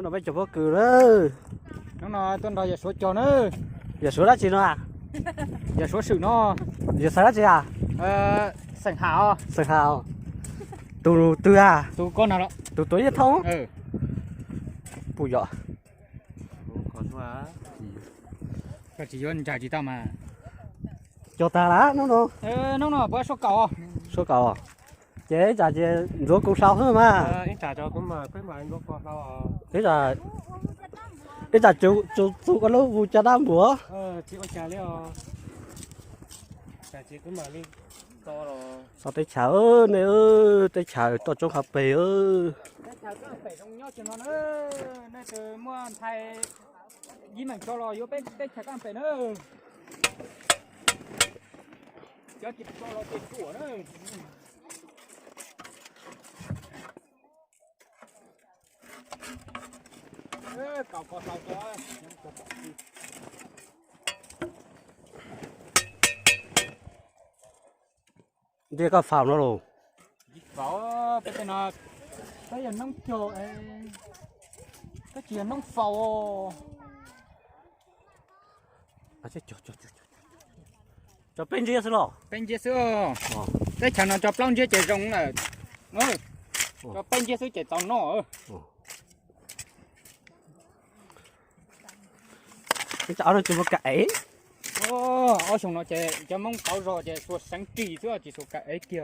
nó bây giờ vô cử đó nó tuần đó giờ số cho nữa giờ số đó chị nó à giờ số sự nó giờ sao đó chị à sành hảo sài hào tụ tụ à tụ con nào đó tụ tối nhất thông bùi dọ còn quá cái chỉ dân trả chỉ tao mà cho ta lá nó nó bữa số cầu à chế trả chế rồi cũng sao hơn mà anh trả cho cũng mà cái mà anh có con sao cái là chú có lúc vụ cho đám bữa chị có trả liệu trả chị cũng mà đi to rồi sao tới chợ này ơi tới chợ to trong hộp bể ơi chào các bạn trong nhau chuyện nó nữa nên từ mua thay gì mà cho lo vô bên bên chào các bạn nữa cho chị cho lo tiền của nữa cậu có sao cho đi có phòng nó rồi có cái nào cái giờ nông chờ cái chuyện nông phàu à chứ cho bên kia rồi bên kia xưa cái chẳng nào cho plong kia chạy rong là cho bên kia xưa chạy tàu nó cái cháu nó chỉ một cái ở trong nó chạy cho mong tàu rồi chạy suốt sáng trì xưa chỉ số cái kia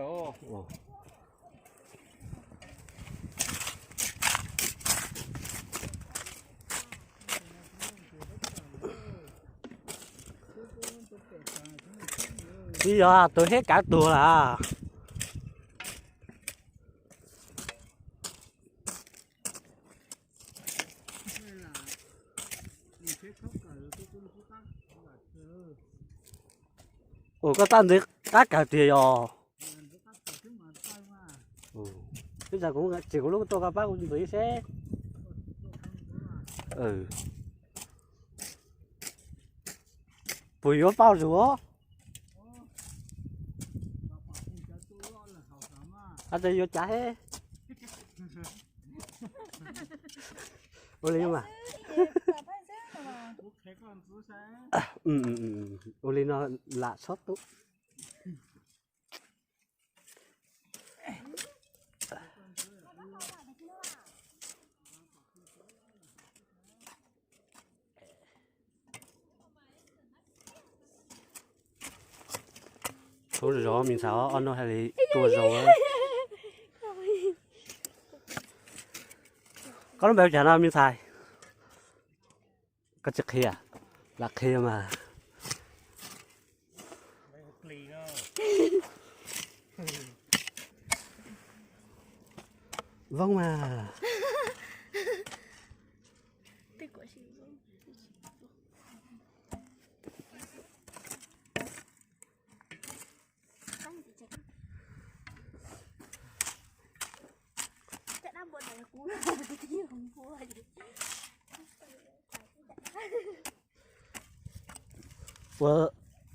bây giờ tôi hết cả tùa là ủa có tan được cắt cả tiền rồi bây giờ cũng chỉ có lúc tôi các bác cũng tới xe bùi có bao rửa anh đây vô trái hết ô linh mà ô linh nó lạ sót tốt thôi rồi mình sao ăn nó hay là tua rồi có nó béo chả nào mình xài có chực kia là kia mà vâng mà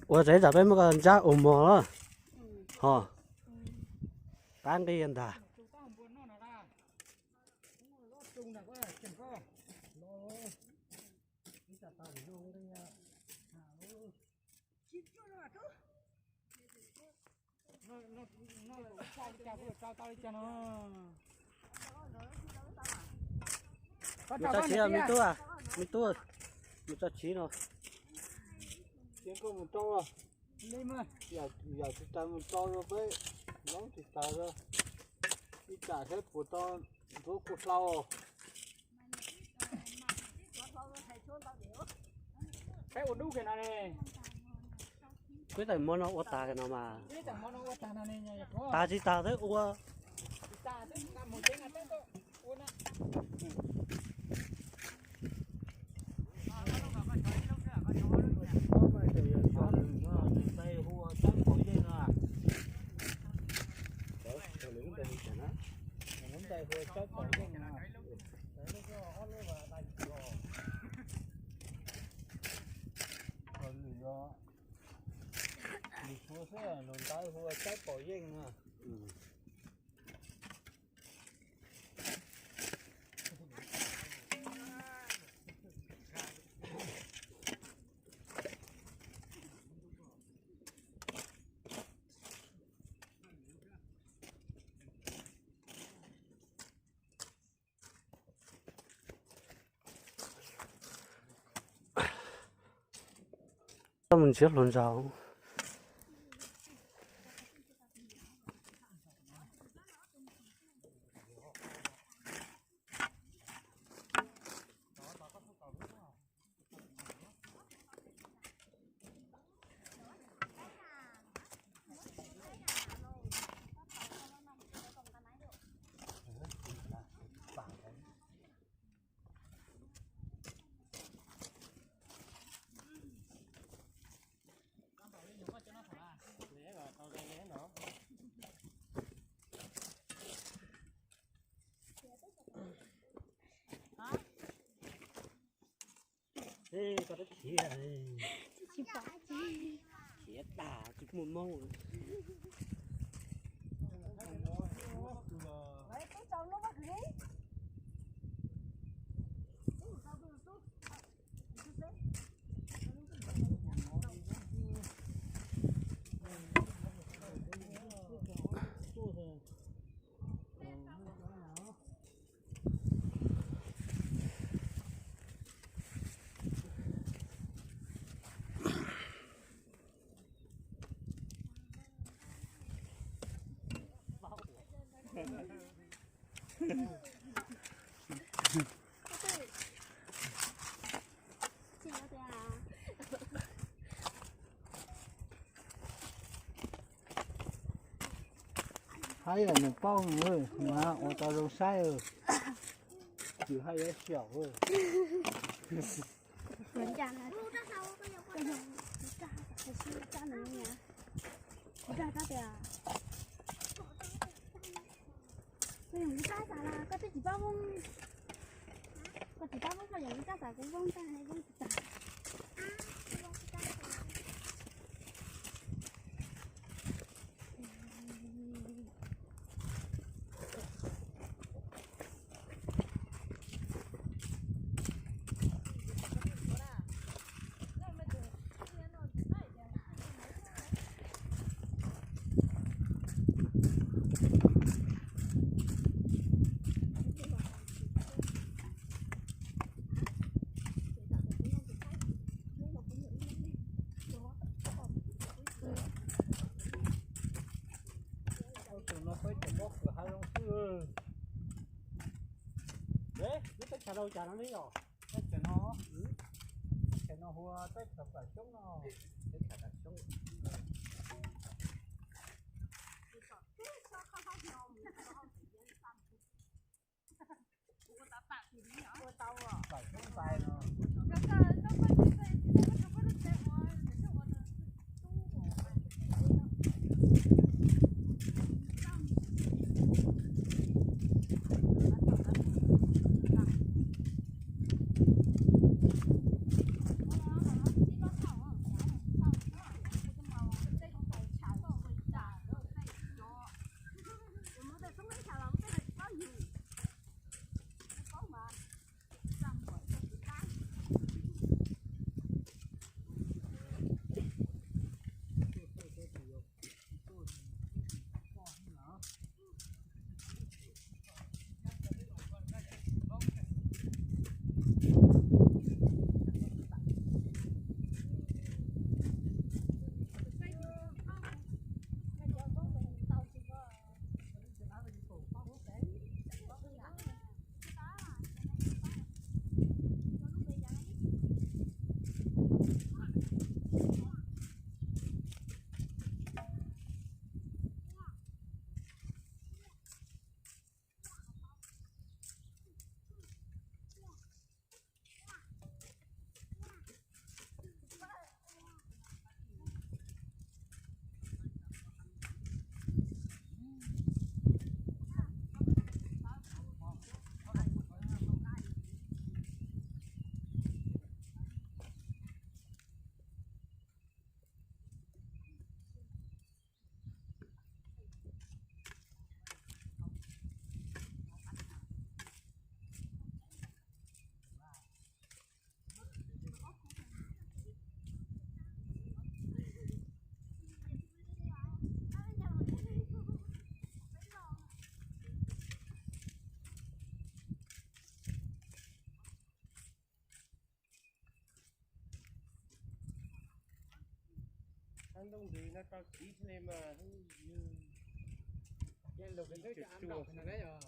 我仔就俾乜個人揸澳門咯，嗬，單機人㗎。mình cho chí à, mình tua à, mình tua, mình cho chí rồi. tiếng có một trâu à lên mà giờ thì ta một trâu rồi với nó thì ta ra đi trả hết của to rốt của sau cái ổ đu cái này cái này món nó ớt ta cái nào mà cái này món nó ta này nha ta chỉ ta thấy ua ta thấy một tiếng là tới ua nè nồi tay hùa trái bò yên à tao mình chết luôn sao ê có đất kia này chị bỏ chị kia đà chút một mông đấy tôi cho nó bắt ghế chị ở đây à hay là những bao người mà ở tao đâu sai rồi chỉ hay là xẻo rồi vẫn chả là cái gì cha cái gì cha nữa nhỉ cha ta kìa cái gì cha sao là cái chỉ bao không cái chỉ bao không phải những cha sao cũng không cha hay không cha nó phải chụp bóc của hai ông xưa đấy cái chả đâu chả nó đi rồi cái nó hoa tết tập lại chúng nó cái chả đặt chúng phải chúng tay nó anh đông thì nó to kỹ thế này mà cái lục cái ăn đậu thế này rồi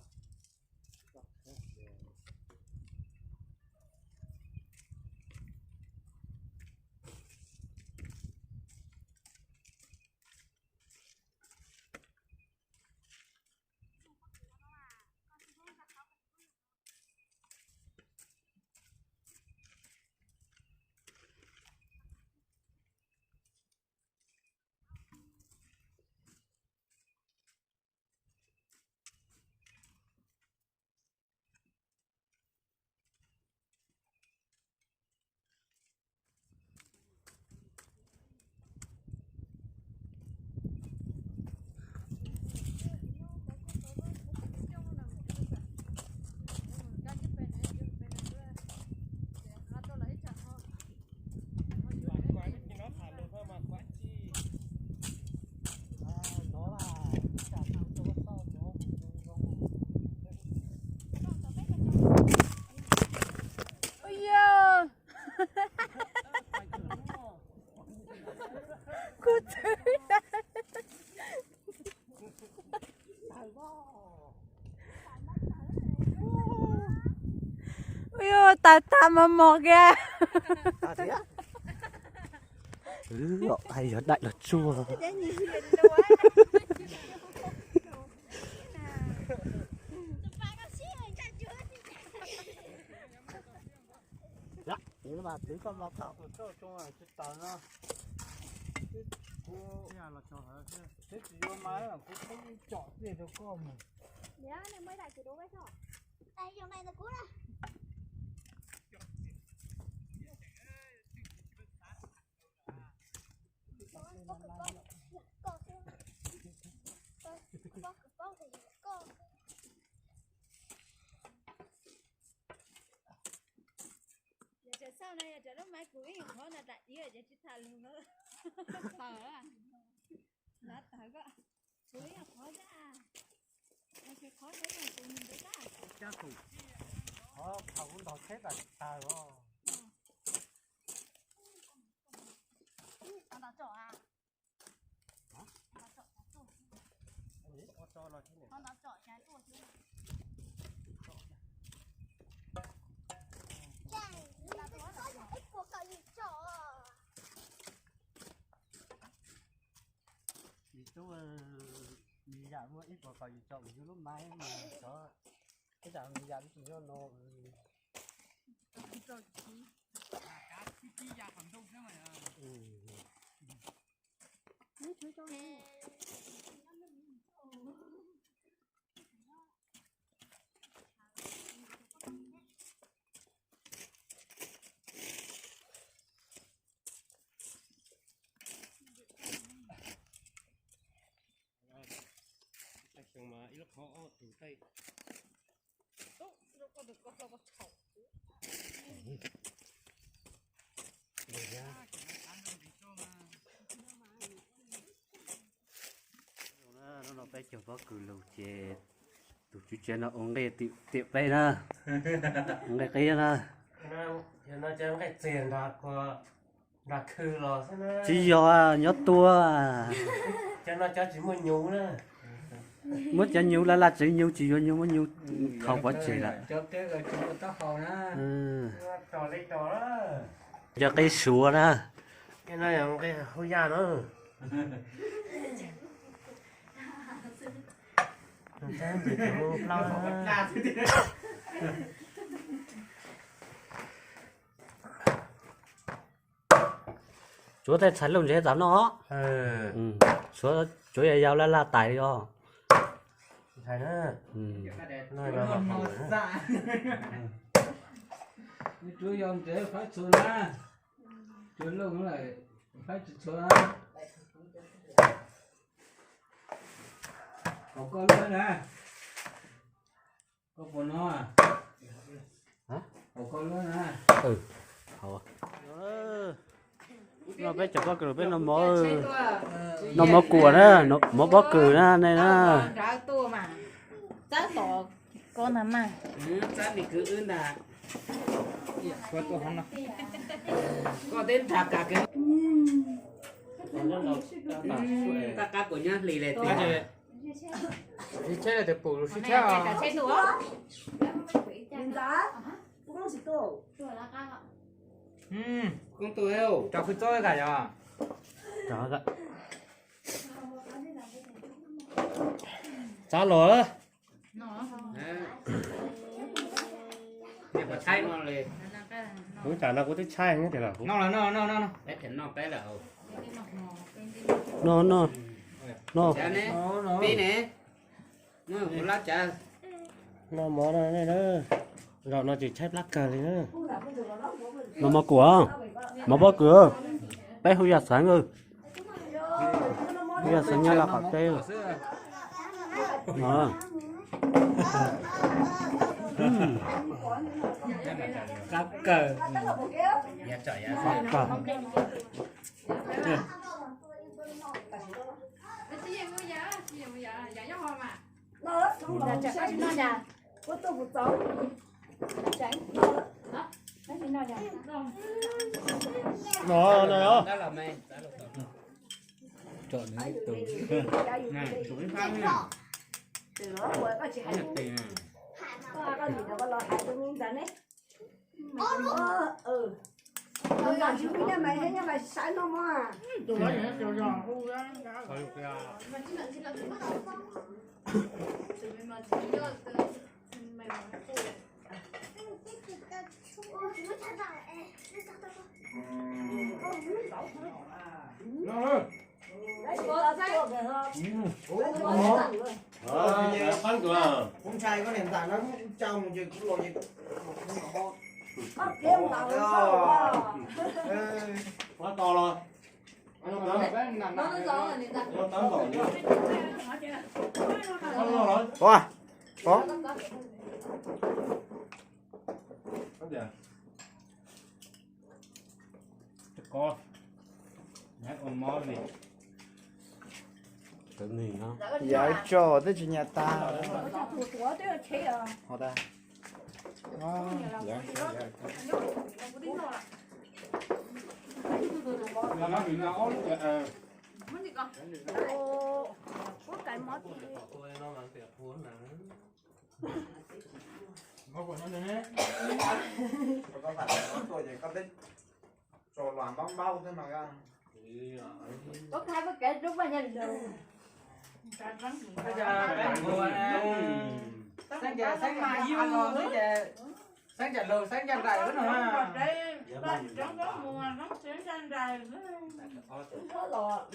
ta mà mò ra. À thế á? Hay ở đại là chua. Dạ, nhưng mà tí con lọt thảo của tôi trong này cái tàu nó nhà là trò hả thế chỉ vô máy là cũng không chọn gì được con mà. Dạ, này mới đại chủ đồ cái sao? Đây, dòng này là cú nè. Sau này chờ lúc mai cuối nó là đại ý để chị thà luôn đó. Tờ á. Nó tới có cuối khó ra. Em sẽ khó thấy là tụi mình đấy đó. Cha thủ. Họ cũng đọc hết là tài đó. Con đã trỏ à? Hả? Con đã trỏ trái tuổi. cho là thế này Con đã trỏ trái tuổi chứ. Thì chú mình giảm mua ít vào khỏi chọn như lúc mai mà có cái giảm mình giảm chỉ cho nó cá chi già phần đông thế mà Chú cho nghe. nhưng mà ít khó từ tay Nó có được có chậu. nó phải chụp vào cử lầu chè tụi chú chè nó uống đây tiệm vậy nè uống đây kia nè nó chẳng cái tiền đã khư rồi thế nó chỉ do nhớ tua cho nó cho chỉ muốn nhú nữa mất cho nhiều là chỉ nhiều chỉ do nhiều mất nhiều không có chỉ là cho cái rồi chúng ta hầu nó trò lấy trò đó cho cái sủa đó cái này là cái hôi da nữa Chẳng bị chỗ lâu chúa thấy sẵn luôn dễ dám nó chúa chúa giàu là tài đó thầy nữa nói là chú dòng thế phải xuống ra chú luôn lại phải xuống ra có con nữa nè có con nó à hả có con nữa nè hả nó bé chụp có bên nó mỏ cua đó nó mỏ bó cừ đó này nó Ra tua mà. Giá tổ con hả mà. giá thì cứ ươn là có tôi không nào có đến thả cả cái các cá của nhá lì lệ Tôi thì đi chơi là được bù xí theo à. Chết nữa. Nhìn giá cũng không xịt tổ. con tôi heo Cho cái chơi cả à. đó vậy sao lửa nè mà thay nó lên cũng chả nào có thích chai nhé thì là cũng Nó. bé thịt nó bé là nó chả nè tí nè nó một lát chả nó mỏ này nữa rồi nó chỉ chép lắc cờ thì nữa nó mỏ của mà bỏ cửa bé hôi giặt sáng ư hôi giặt sáng nha là phải tê mà cá cờ dạ trời ạ phát cờ Nó đó, không Là là chả có nó nhà. có tôi một cháu. Tránh. Đó. Nó thì nó nhà. nó này ó đó là mày trộn đấy từ này tụi phan nè Từ đó rồi có chị cái hay này tiền có gì đâu có lo hại tôi nhìn ra đấy. Tôi làm chú nhà mày thế nhà mày sai nó mà. Tôi nói vậy cho giò hú á. Đấy, có cho cái ho. phát cửa Con trai có nền tảng nó cũng trao một chuyện cũng lo gì Bắt kiếm nào sao mà. quá to rồi Nó gió rồi nè. nó tắm rồi có có có nhát con mó này tự nhìn nó dạ cho tới chị nhà ta Của tôi là chế à. họ ta dạ là nó bị nó Có cái mót gì. nó làm việc cuốn là Có của nó nữa. có phải là tôi chỉ có thích cho làm bóng bao thế mà ra Có hai cái kẻ lúc mà nhìn được. Bây giờ cái mùa sáng mai yêu rồi bây giờ sáng chả lồ sáng chả rải nữa mà. Nó là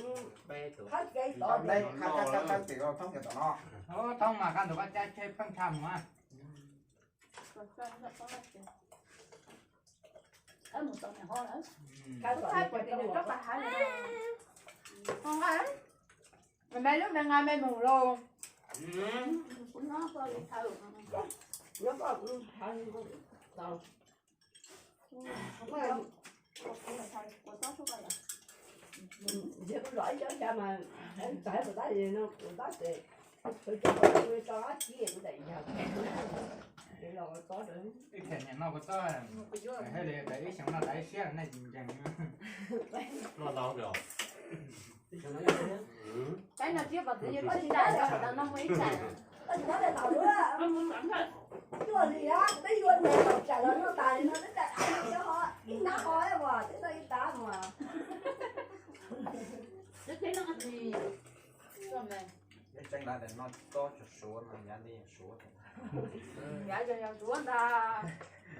bé tụi hết cái to còn đây khá chỉ có thông hiểu nó Ô thông mà căn tụi con trai chơi phăng trầm mà. ở một tuần này ho nữa. Cái hai cái này rất là hay này. Không phải. Mình bay lúc đang ngay bay mù luôn. Nó có gì thâu. Nó có hay tao. Không phải giờ có loại cho cha mà tại của ta gì nó của ta thì tôi cho chỉ để đẩy nhau để lo có được Cái thẻ nhà nó có to hay là đấy chẳng là đấy xe này chẳng nó đau rồi Cái nào chưa có tự nhiên có gì đã cho nó mới trả. anh nói là tao nữa chưa gì đó cái luôn này mà trả lời nó tài nó rất là ăn cho họ ít nó hỏi mà thế đây ta mà Chứ thế nó ăn gì. Rồi mày. cái tranh lại để nó to cho số mà nhà đi số dạ cho nhau xuống ta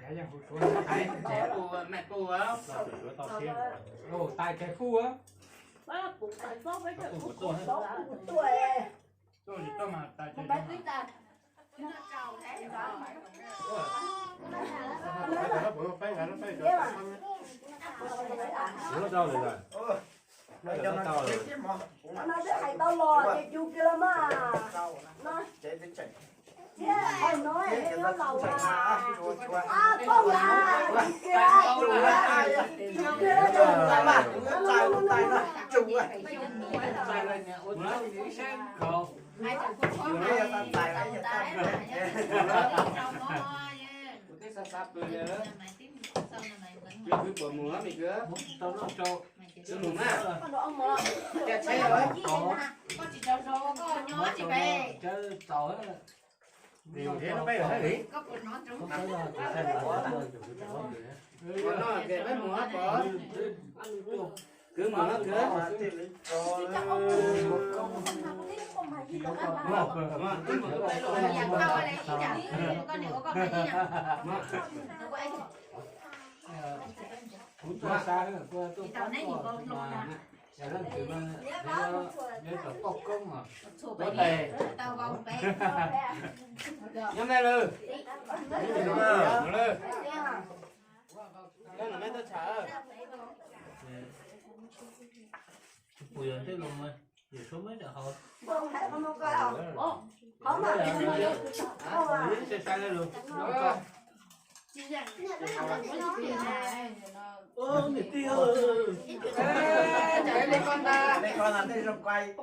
Dạ dạ hụt xuống tay trẻ cô mẹ cô á tao xiên Ồ tay trẻ phu á. bác cũng phải có mấy cái của tôi tuổi Tôi thì tôi mà tay trẻ. Bay tuyết ta. nó bữa phải nó phải nó đau rồi đây cho nó chết chứ mà nó sẽ hay tao lo thì chú kia mà nó chết đến chảy chứ em nói em nó lầu à chua chua không là chú kia tay mà tay nó chua sai lên nhà út nó đi xem khổ Hai thằng cũng có đây là tay này cái sắp sắp rồi nữa chưa cứ bờ múa mày cứ tao nó trâu Chứ đúng à. con ông mà Kẹt xe rồi. con chỉ cho số con nhỏ chỉ về Chứ tàu á. Nhiều thế nó bay ở đấy. có con nó trúng Còn nó kẹt mấy mùa bỏ. Cứ mà nó cứ. Chắc ông không thấy không phải gì đâu ăn vào. nhà con ở đây chứ nhỉ con này có con này chứ nhỉ nó có anh Cũng cho xa cái qua tôi tàu này nhìn con nó là Dạ lần thứ ba nhớ cả bọc công mà. số bảy tàu vòng bé Nhắm đây lư. Đúng không? Lư. Cái là mấy tao chở. Bùi lần thế luôn rồi. Giờ số mấy được hồi. không thấy con coi không không mà Xe xa lên luôn. Ơ, người tiêu. chạy lên con ta Đây con làm đây rộng quay.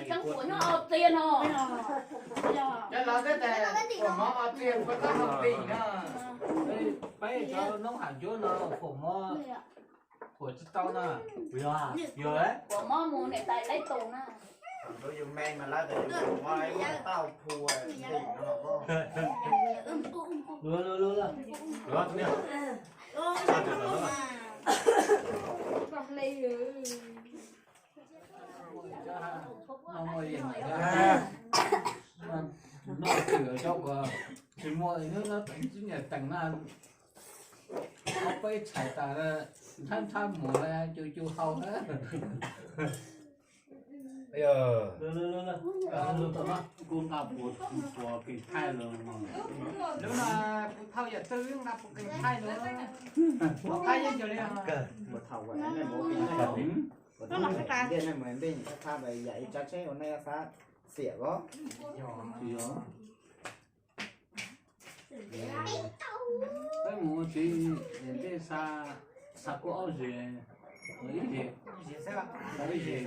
trong của nó tiền hò Cho nó cái tè của nó tiền có tao học tỷ nữa. Bây giờ nó hẳn chỗ nó phổ mò. Của tao nè. Vừa vừa đấy. của mò mù này tại lấy tù nè Tôi dùng men mà lá thì ngoài tao phù thì nó có. Lừa lừa lừa lừa. Đó, nha. Nó ngồi gì mà nó cửa cho thì mọi thứ nó tính chứ nhà tầng nó nó phải chạy ta ra tham tham mùa ra chu hậu hết. Bây giờ Lừa lừa lừa tụi nó cuốn cặp của kỳ thay rồi mà. Nếu là thao giờ tư là một cái thay nữa. Một thay như kiểu này à. Một thầu vậy này một cái nó là cái ta đây này mình đi cái pha vậy vậy cho chế hôm nay pha xỉa có Thì đó. Cái mùa thì đến đây xa của áo gì mấy gì mấy gì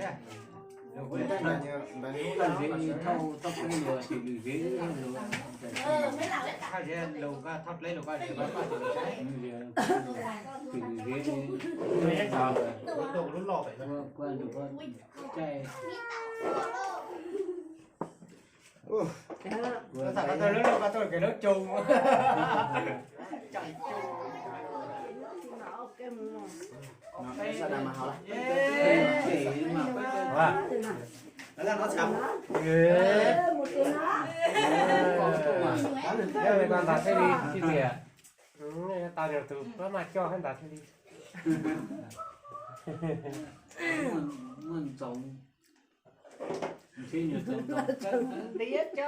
với cái này như bạn cái gì thâu thâu cái người thì bị ghế rồi Thao giờ lầu ca thắp lấy lầu ca để bán bao nhiêu cái. thì bị ghế tôi hết giờ đồ lúc lò vậy. quen được con trai Nó thật là tôi lớn lầu ca tôi cái lớp chung. Chạy chung. nó sẽ làm mà họ chỉ mà nó là nó chấm một tiền đó Đây là con đặt thế đi, chi gì à? Tao đều từ nó mà cho hắn đặt thế đi. mình trồng khi nhiều trồng Tiếc chứ.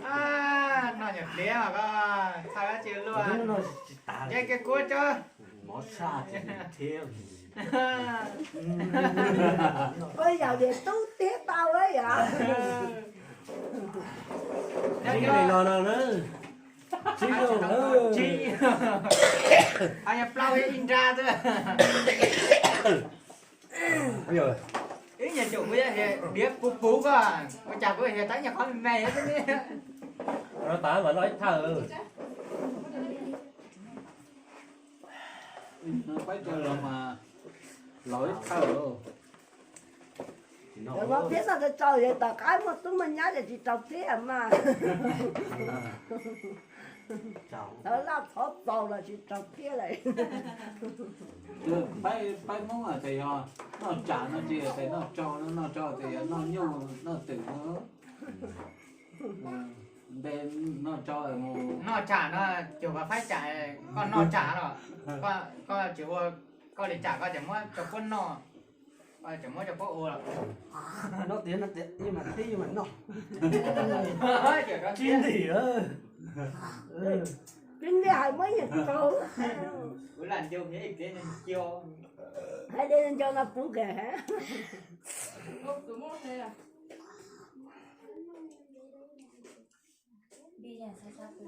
À, nó nhập đĩa mà có sao đã chịu luôn. Vậy cái cua cho. bỏ xa thì thêm bây giờ để tú tiếp tao ấy à Cái này nó nữa. Chi đâu? Chi. Anh nhập lau in ra thôi. Bây giờ Ý nhà chủ bây giờ đĩa phú cơ. Có chả có thể thấy nhà con này hết đấy. nó tả mà nói thơ. nó phải cho là mà lỗi thở rồi nó biết là cho vậy tao cái mà chúng mình nhớ là chỉ trồng thế mà đó là thốt tàu là chỉ trồng thế này phải muốn là thì nó trả nó gì thì nó cho thì nó nhu nó tự nó để nó cho rồi Nó trả nó chủ có phải trả con nó trả rồi. Con chủ con để trả con chỉ muốn cho quân nó. Con chỉ muốn cho bố ô rồi. nó tiền nhưng mà tí nhưng mà nó Kiểu con Chín thì ơ. chính cái hai mấy nhà trâu cứ làm vô nghĩa ý kiến nên chiêu. hãy đi cho nó phú kể hả Đi nhà xe sát tôi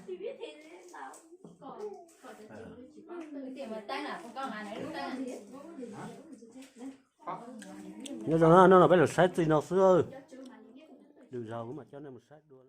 chỉ biết thế nên tao còn cái tiền mà tay là không có mà này lúc tay nhớ rằng nó là bây giờ sai gì nó xưa đường rầu mà cho nên một sát đua